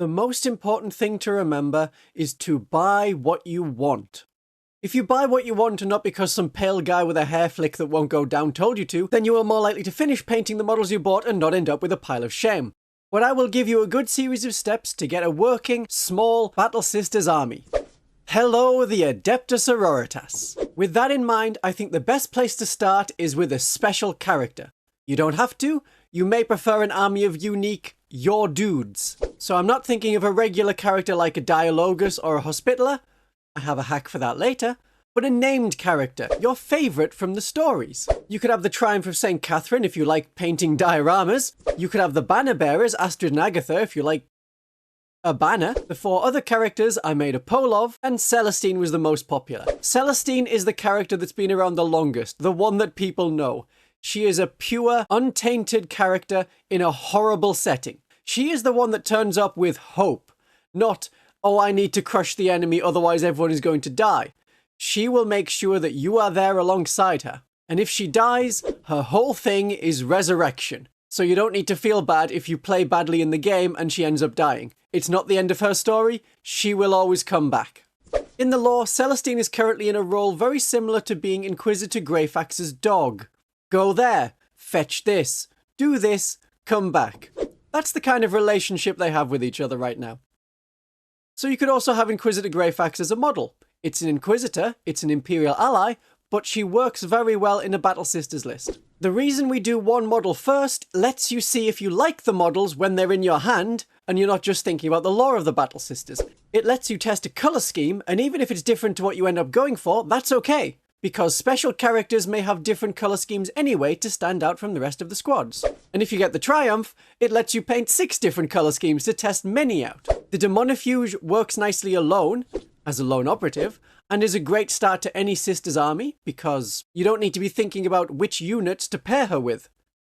The most important thing to remember is to buy what you want. If you buy what you want and not because some pale guy with a hair flick that won't go down told you to, then you are more likely to finish painting the models you bought and not end up with a pile of shame. But I will give you a good series of steps to get a working, small Battle Sisters army. Hello, the Adepta Sororitas. With that in mind, I think the best place to start is with a special character. You don't have to. You may prefer an army of unique, your dudes. So I'm not thinking of a regular character like a Dialogus or a Hospitaller. I have a hack for that later. But a named character, your favourite from the stories. You could have the Triumph of St. Catherine if you like painting dioramas. You could have the Banner Bearers, Astrid and Agatha, if you like a banner. The 4 other characters I made a poll of, and Celestine was the most popular. Celestine is the character that's been around the longest, the one that people know. She is a pure, untainted character in a horrible setting. She is the one that turns up with hope, not, oh, I need to crush the enemy, otherwise everyone is going to die. She will make sure that you are there alongside her. And if she dies, her whole thing is resurrection. So you don't need to feel bad if you play badly in the game and she ends up dying. It's not the end of her story. She will always come back. In the lore, Celestine is currently in a role very similar to being Inquisitor Greyfax's dog. Go there, fetch this, do this, come back. That's the kind of relationship they have with each other right now. So you could also have Inquisitor Greyfax as a model. It's an Inquisitor, it's an Imperial ally, but she works very well in a Battle Sisters list. The reason we do one model first lets you see if you like the models when they're in your hand, and you're not just thinking about the lore of the Battle Sisters. It lets you test a colour scheme, and even if it's different to what you end up going for, that's okay, because special characters may have different colour schemes anyway to stand out from the rest of the squads. And if you get the Triumph, it lets you paint 6 different colour schemes to test many out. The Demonifuge works nicely alone, as a lone operative, and is a great start to any Sisters army, because you don't need to be thinking about which units to pair her with.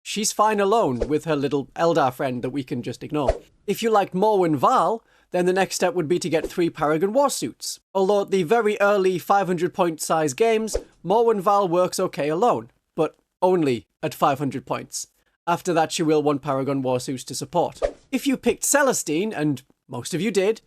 She's fine alone with her little Eldar friend that we can just ignore. If you liked Morwen Val, then the next step would be to get 3 Paragon Warsuits. Although at the very early 500 point size games, Morwen Val works okay alone, but only at 500 points. After that she will want Paragon Warsuits to support. If you picked Celestine, and most of you did,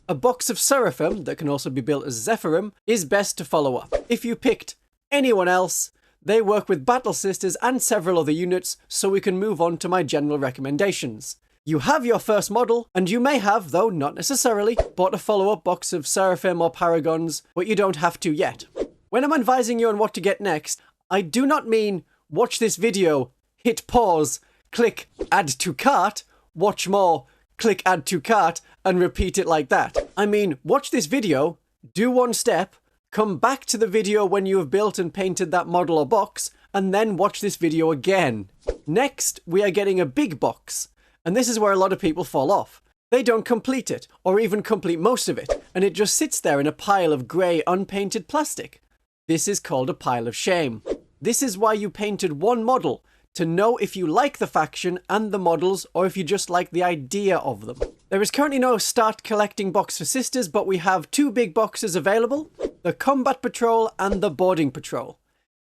a box of Seraphim, that can also be built as Zephyrim, is best to follow up. If you picked anyone else, they work with Battle Sisters and several other units, so we can move on to my general recommendations. You have your first model, and you may have, though not necessarily, bought a follow-up box of Seraphim or Paragons, but you don't have to yet. When I'm advising you on what to get next, I do not mean watch this video, hit pause, click add to cart, watch more, click add to cart, and repeat it like that. I mean, watch this video, do one step, come back to the video when you have built and painted that model or box, and then watch this video again. Next, we are getting a big box, and this is where a lot of people fall off. They don't complete it, or even complete most of it, and it just sits there in a pile of grey, unpainted plastic. This is called a pile of shame. This is why you painted one model, to know if you like the faction and the models, or if you just like the idea of them. There is currently no start collecting box for Sisters, but we have 2 big boxes available, the Combat Patrol and the Boarding Patrol.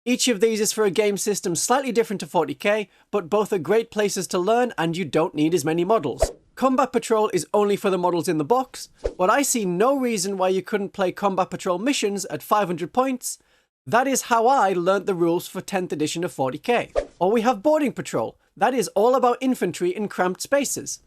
Each of these is for a game system slightly different to 40k, but both are great places to learn and you don't need as many models. Combat Patrol is only for the models in the box, but I see no reason why you couldn't play Combat Patrol missions at 500 points. That is how I learnt the rules for 10th edition of 40k. Or we have Boarding Patrol. That is all about infantry in cramped spaces.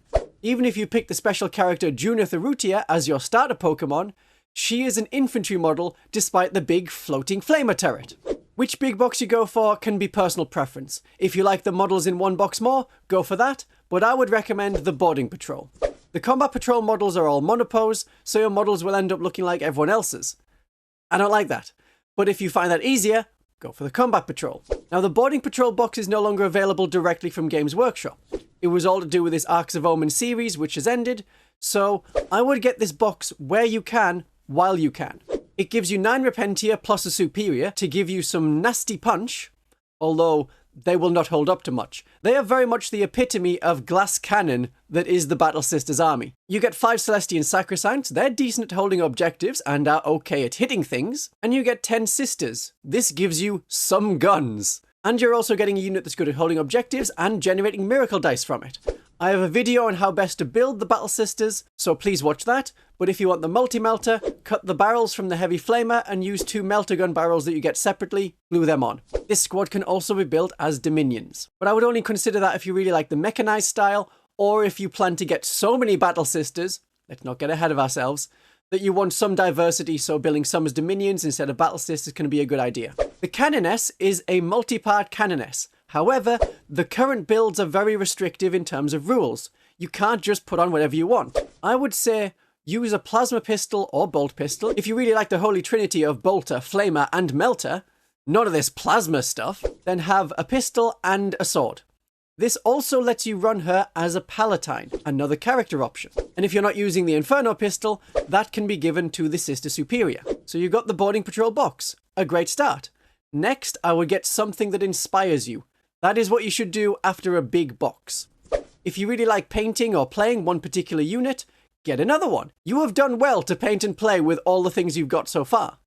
Even if you pick the special character Junith Arutia as your starter Pokemon, she is an infantry model despite the big floating flamer turret. Which big box you go for can be personal preference. If you like the models in one box more, go for that, but I would recommend the Boarding Patrol. The Combat Patrol models are all monopose, so your models will end up looking like everyone else's. I don't like that. But if you find that easier, go for the Combat Patrol. Now the Boarding Patrol box is no longer available directly from Games Workshop. It was all to do with this Arcs of Omen series, which has ended, so I would get this box where you can, while you can. It gives you 9 Repentia plus a Superior to give you some nasty punch, although they will not hold up to much. They are very much the epitome of glass cannon that is the Battle Sisters army. You get 5 Celestian Sacrosancts, they're decent at holding objectives and are okay at hitting things, and you get 10 Sisters. This gives you some guns. And you're also getting a unit that's good at holding objectives and generating miracle dice from it. I have a video on how best to build the Battle Sisters, so please watch that. But if you want the multi-melter, cut the barrels from the heavy flamer and use 2 melter gun barrels that you get separately, glue them on. This squad can also be built as Dominions, but I would only consider that if you really like the mechanized style, or if you plan to get so many Battle Sisters, let's not get ahead of ourselves, that you want some diversity, so building some as Dominions instead of Battle Sisters can be a good idea. The Canoness is a multi-part Canoness. However, the current builds are very restrictive in terms of rules. You can't just put on whatever you want. I would say use a plasma pistol or bolt pistol. If you really like the holy trinity of bolter, flamer, and melter, none of this plasma stuff, then have a pistol and a sword. This also lets you run her as a palatine, another character option. And if you're not using the Inferno pistol, that can be given to the Sister Superior. So you got the boarding patrol box, a great start. Next, I would get something that inspires you. That is what you should do after a big box. If you really like painting or playing one particular unit, get another one. You have done well to paint and play with all the things you've got so far.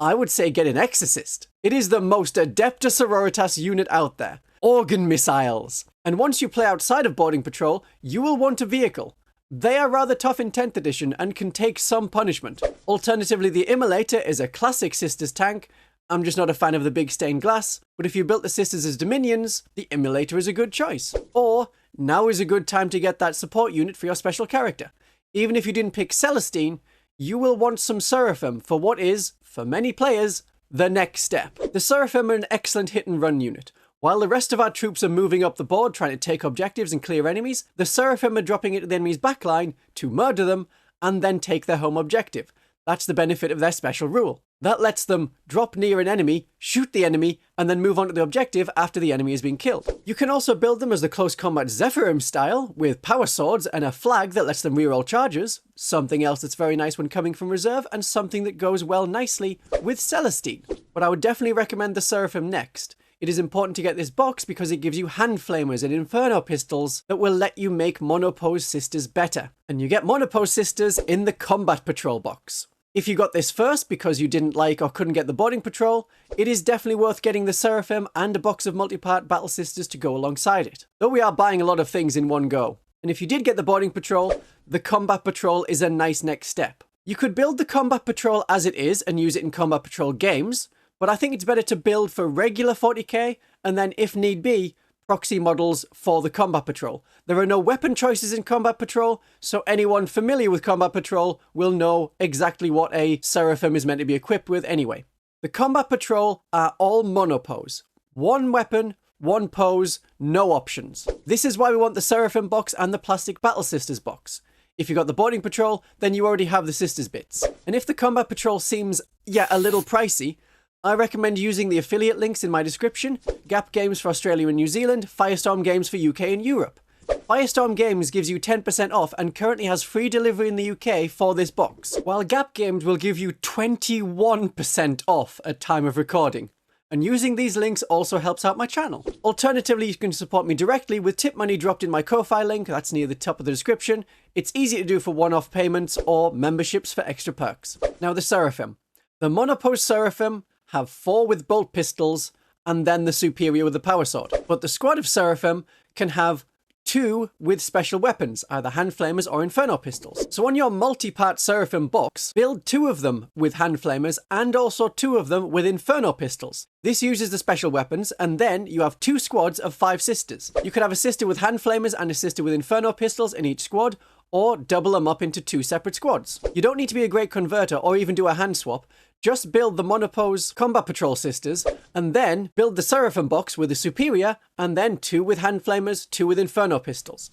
I would say get an Exorcist. It is the most Adepta Sororitas unit out there. Organ missiles. And once you play outside of boarding patrol, you will want a vehicle. They are rather tough in 10th edition and can take some punishment. Alternatively, the Immolator is a classic Sisters tank. I'm just not a fan of the big stained glass, but if you built the Sisters as Dominions, the Immolator is a good choice. Or, now is a good time to get that support unit for your special character. Even if you didn't pick Celestine, you will want some Seraphim for what is, for many players, the next step. The Seraphim are an excellent hit and run unit. While the rest of our troops are moving up the board trying to take objectives and clear enemies, the Seraphim are dropping into the enemy's backline to murder them and then take their home objective. That's the benefit of their special rule. That lets them drop near an enemy, shoot the enemy, and then move on to the objective after the enemy has been killed. You can also build them as the close combat Seraphim style, with power swords and a flag that lets them reroll charges, something else that's very nice when coming from reserve, and something that goes well nicely with Celestine. But I would definitely recommend the Seraphim next. It is important to get this box because it gives you hand flamers and inferno pistols that will let you make monopose sisters better. And you get monopose sisters in the combat patrol box. If you got this first because you didn't like or couldn't get the boarding patrol, it is definitely worth getting the Seraphim and a box of multi-part Battle Sisters to go alongside it. Though we are buying a lot of things in one go. And if you did get the boarding patrol, the combat patrol is a nice next step. You could build the combat patrol as it is and use it in combat patrol games, but I think it's better to build for regular 40k and then, if need be, proxy models for the combat patrol. There are no weapon choices in combat patrol, so anyone familiar with combat patrol will know exactly what a Seraphim is meant to be equipped with anyway. The combat patrol are all monopose. One weapon, one pose, no options. This is why we want the Seraphim box and the plastic Battle Sisters box. If you got the boarding patrol, then you already have the Sisters bits. And if the combat patrol seems, a little pricey, I recommend using the affiliate links in my description, Gap Games for Australia and New Zealand, Firestorm Games for UK and Europe. Firestorm Games gives you 10% off and currently has free delivery in the UK for this box, while Gap Games will give you 21% off at time of recording. And using these links also helps out my channel. Alternatively, you can support me directly with tip money dropped in my Ko-Fi link, that's near the top of the description. It's easy to do for one-off payments or memberships for extra perks. Now the Seraphim. The monopose Seraphim have 4 with bolt pistols, and then the superior with the power sword. But the squad of Seraphim can have 2 with special weapons, either hand flamers or inferno pistols. So on your multi-part Seraphim box, build 2 of them with hand flamers and also 2 of them with inferno pistols. This uses the special weapons, and then you have 2 squads of 5 sisters. You could have a sister with hand flamers and a sister with inferno pistols in each squad, or double them up into 2 separate squads. You don't need to be a great converter or even do a hand swap. Just build the monopose combat patrol sisters, and then build the Seraphim box with the superior, and then 2 with hand flamers, 2 with inferno pistols.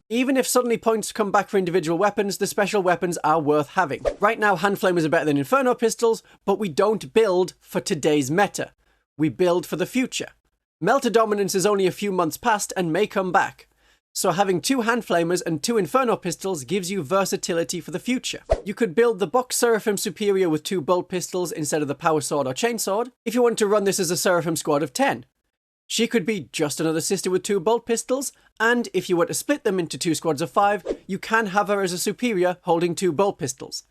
Even if suddenly points come back for individual weapons, the special weapons are worth having. Right now, hand flamers are better than inferno pistols, but we don't build for today's meta. We build for the future. Melter dominance is only a few months past and may come back. So having 2 hand flamers and 2 inferno pistols gives you versatility for the future. You could build the box Seraphim superior with 2 bolt pistols instead of the power sword or chainsword if you want to run this as a Seraphim squad of 10. She could be just another sister with 2 bolt pistols, and if you were to split them into 2 squads of 5, you can have her as a superior holding 2 bolt pistols.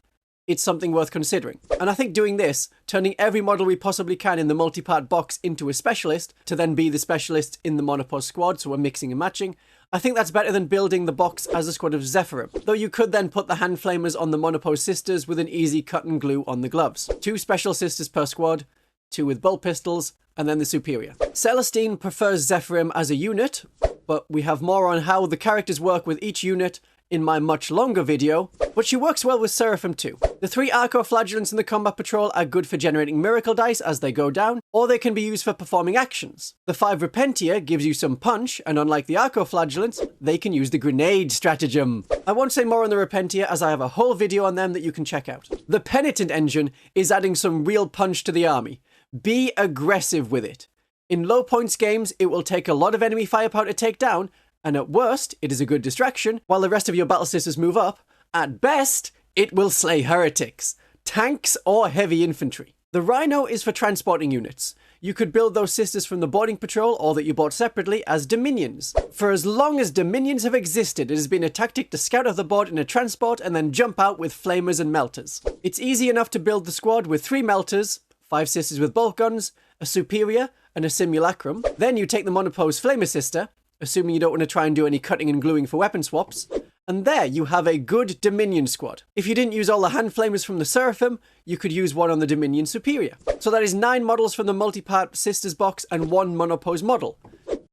It's something worth considering. And I think doing this, turning every model we possibly can in the multi-part box into a specialist, to then be the specialist in the monopose squad, so we're mixing and matching, I think that's better than building the box as a squad of Seraphim, though you could then put the hand flamers on the monopose sisters with an easy cut and glue on the gloves. 2 special sisters per squad, 2 with bolt pistols, and then the superior. Celestine prefers Seraphim as a unit, but we have more on how the characters work with each unit in my much longer video, but she works well with Seraphim too. The 3 Arco-Flagellants in the Combat Patrol are good for generating miracle dice as they go down, or they can be used for performing actions. The 5 Repentia gives you some punch, and unlike the Arco-Flagellants, they can use the grenade stratagem. I won't say more on the Repentia as I have a whole video on them that you can check out. The Penitent engine is adding some real punch to the army. Be aggressive with it. In low points games, it will take a lot of enemy firepower to take down, and at worst, it is a good distraction, while the rest of your battle sisters move up. At best, it will slay heretics, tanks or heavy infantry. The Rhino is for transporting units. You could build those sisters from the boarding patrol or that you bought separately as Dominions. For as long as Dominions have existed, it has been a tactic to scout off the board in a transport and then jump out with flamers and melters. It's easy enough to build the squad with 3 melters, 5 sisters with bolt guns, a superior, and a simulacrum. Then you take the monopose flamer sister, assuming you don't want to try and do any cutting and gluing for weapon swaps, and there you have a good Dominion squad. If you didn't use all the hand flamers from the Seraphim, you could use one on the Dominion Superior. So that is 9 models from the multi-part Sisters box and 1 monopose model.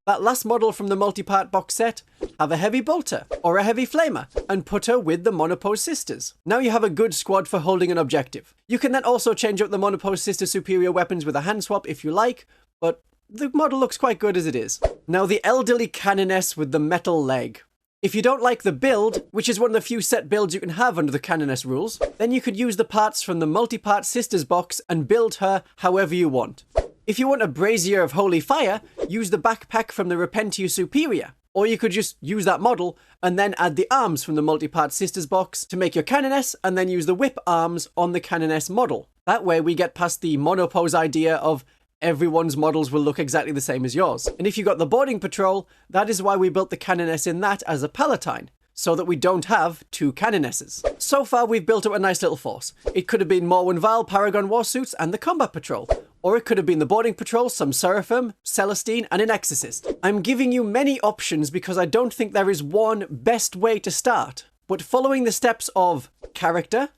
That last model from the multi-part box set, have a heavy bolter or a heavy flamer and put her with the monopose sisters. Now you have a good squad for holding an objective. You can then also change up the monopose sister superior weapons with a hand swap if you like, but the model looks quite good as it is. Now the elderly canoness with the metal leg. If you don't like the build, which is one of the few set builds you can have under the canoness rules, then you could use the parts from the multi-part sisters box and build her however you want. If you want a brazier of holy fire, use the backpack from the Repentia Superior. Or you could just use that model and then add the arms from the multi-part sisters box to make your canoness and then use the whip arms on the canoness model. That way we get past the monopose idea of everyone's models will look exactly the same as yours. And if you got the boarding patrol, that is why we built the canoness in that as a palatine, so that we don't have 2 canonesses. So far we've built up a nice little force. It could have been Morwen Val, Paragon Warsuits, and the combat patrol. Or it could have been the boarding patrol, some Seraphim, Celestine, and an Exorcist. I'm giving you many options because I don't think there is one best way to start. But following the steps of character,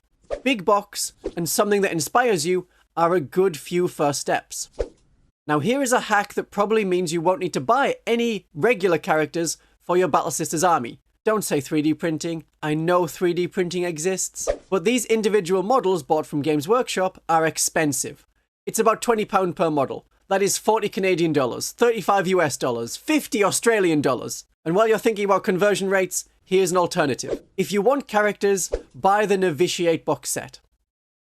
big box, and something that inspires you are a good few first steps. Now here is a hack that probably means you won't need to buy any regular characters for your Battle Sisters army. Don't say 3D printing. I know 3D printing exists, but these individual models bought from Games Workshop are expensive. It's about £20 per model. That is 40 Canadian dollars, 35 US dollars, 50 Australian dollars. And while you're thinking about conversion rates, here's an alternative. If you want characters, buy the Novitiate box set.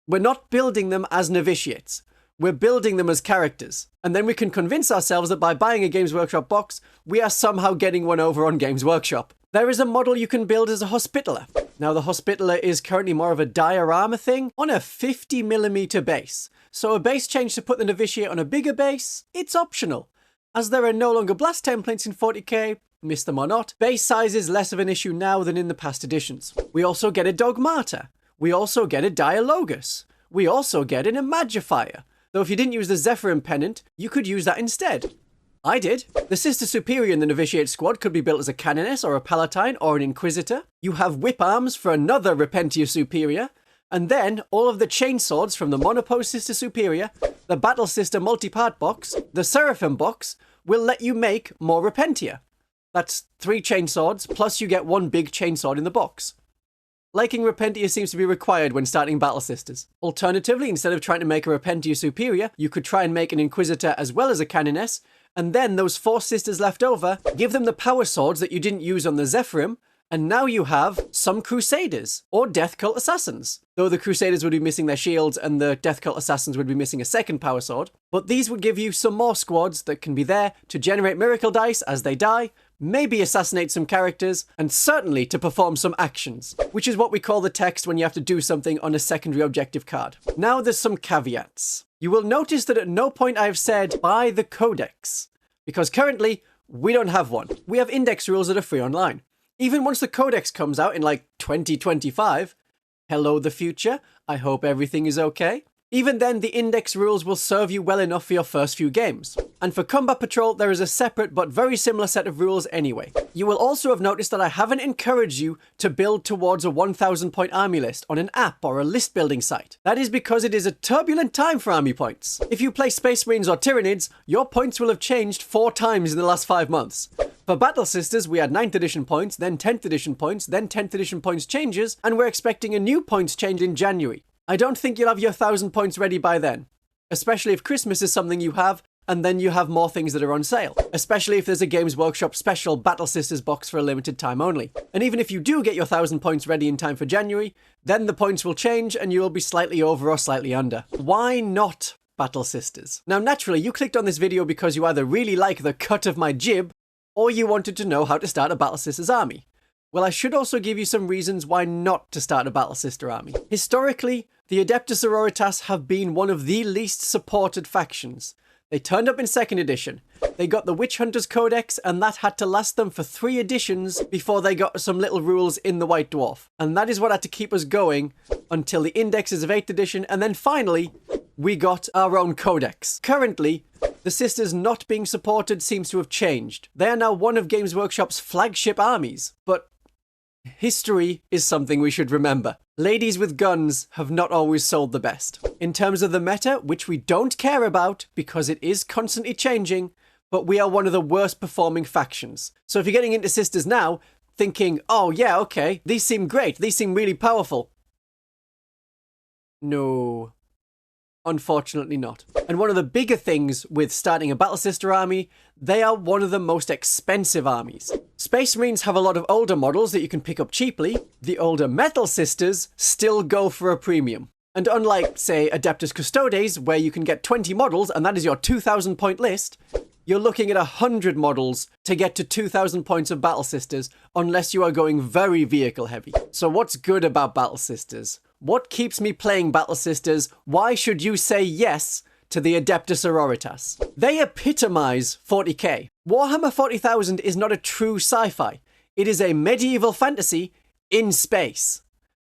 We're not building them as novitiates. We're building them as characters. And then we can convince ourselves that by buying a Games Workshop box, we are somehow getting one over on Games Workshop. There is a model you can build as a Hospitaller. Now the Hospitaller is currently more of a diorama thing on a 50mm base. So a base change to put the Novitiate on a bigger base, it's optional. As there are no longer blast templates in 40k, miss them or not, base size is less of an issue now than in the past editions. We also get a Dogmata. We also get a Dialogus. We also get an Imagifier. Though if you didn't use the Seraphim pennant, you could use that instead. I did. The Sister Superior in the Novitiate squad could be built as a Canoness or a Palatine or an Inquisitor. You have whip arms for another Repentia Superior. And then all of the chainswords from the Monopose Sister Superior, the Battle Sister multi-part box, the Seraphim box, will let you make more Repentia. That's 3 chainswords, plus you get 1 big chainsword in the box. Liking Repentia seems to be required when starting Battle Sisters. Alternatively, instead of trying to make a Repentia Superior, you could try and make an Inquisitor as well as a Canoness, and then those 4 sisters left over, give them the power swords that you didn't use on the Seraphim, and now you have some Crusaders, or Death Cult Assassins. Though the Crusaders would be missing their shields and the Death Cult Assassins would be missing a second power sword. But these would give you some more squads that can be there to generate miracle dice as they die, maybe assassinate some characters, and certainly to perform some actions, which is what we call the text when you have to do something on a secondary objective card. Now there's some caveats. You will notice that at no point I have said, buy the codex, because currently we don't have one. We have index rules that are free online. Even once the codex comes out in like 2025, hello the future, I hope everything is okay. Even then, the index rules will serve you well enough for your first few games. And for Combat Patrol, there is a separate but very similar set of rules anyway. You will also have noticed that I haven't encouraged you to build towards a 1,000 point army list on an app or a list building site. That is because it is a turbulent time for army points. If you play Space Marines or Tyranids, your points will have changed 4 times in the last 5 months. For Battle Sisters, we had 9th edition points, then 10th edition points, then 10th edition points changes, and we're expecting a new points change in January. I don't think you'll have your 1,000 points ready by then, especially if Christmas is something you have, and then you have more things that are on sale, especially if there's a Games Workshop special Battle Sisters box for a limited time only. And even if you do get your 1,000 points ready in time for January, then the points will change and you will be slightly over or slightly under. Why not Battle Sisters? Now naturally, you clicked on this video because you either really like the cut of my jib, or you wanted to know how to start a Battle Sisters army. Well, I should also give you some reasons why not to start a Battle Sister army. Historically, the Adepta Sororitas have been one of the least supported factions. They turned up in 2nd edition. They got the Witch Hunters Codex, and that had to last them for 3 editions before they got some little rules in the White Dwarf. And that is what had to keep us going until the indexes of 8th edition, and then finally, we got our own codex. Currently, the Sisters not being supported seems to have changed. They are now one of Games Workshop's flagship armies, but history is something we should remember. Ladies with guns have not always sold the best. In terms of the meta, which we don't care about because it is constantly changing, but we are one of the worst performing factions. So if you're getting into Sisters now, thinking, oh yeah, okay, these seem great, these seem really powerful. No. Unfortunately not. And one of the bigger things with starting a Battle Sister army, they are one of the most expensive armies. Space Marines have a lot of older models that you can pick up cheaply. The older Metal Sisters still go for a premium. And unlike, say, Adeptus Custodes, where you can get 20 models and that is your 2,000 point list, you're looking at 100 models to get to 2,000 points of Battle Sisters, unless you are going very vehicle heavy. So what's good about Battle Sisters? What keeps me playing Battle Sisters? Why should you say yes to the Adepta Sororitas? They epitomize 40k. Warhammer 40,000 is not a true sci-fi. It is a medieval fantasy in space.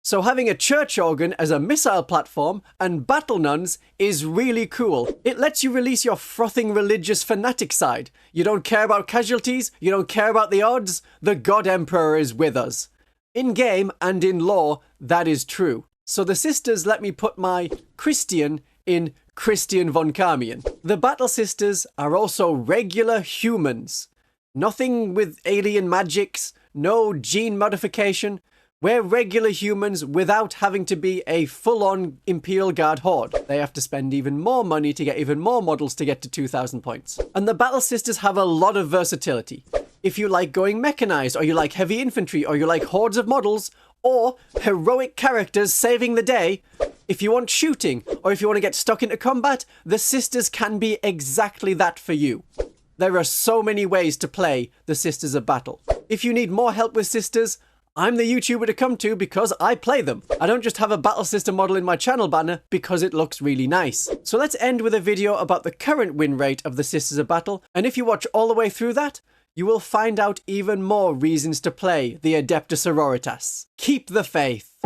So having a church organ as a missile platform and battle nuns is really cool. It lets you release your frothing religious fanatic side. You don't care about casualties, you don't care about the odds, the God Emperor is with us. In game and in lore, that is true. So the Sisters let me put my Christian in Christian von Carmian. The Battle Sisters are also regular humans. Nothing with alien magics, no gene modification. We're regular humans without having to be a full-on Imperial Guard horde. They have to spend even more money to get even more models to get to 2,000 points. And the Battle Sisters have a lot of versatility. If you like going mechanized, or you like heavy infantry, or you like hordes of models, or heroic characters saving the day, if you want shooting, or if you want to get stuck into combat, the Sisters can be exactly that for you. There are so many ways to play the Sisters of Battle. If you need more help with Sisters, I'm the YouTuber to come to because I play them. I don't just have a Battle Sister model in my channel banner because it looks really nice. So let's end with a video about the current win rate of the Sisters of Battle, and if you watch all the way through that, you will find out even more reasons to play the Adepta Sororitas. Keep the faith.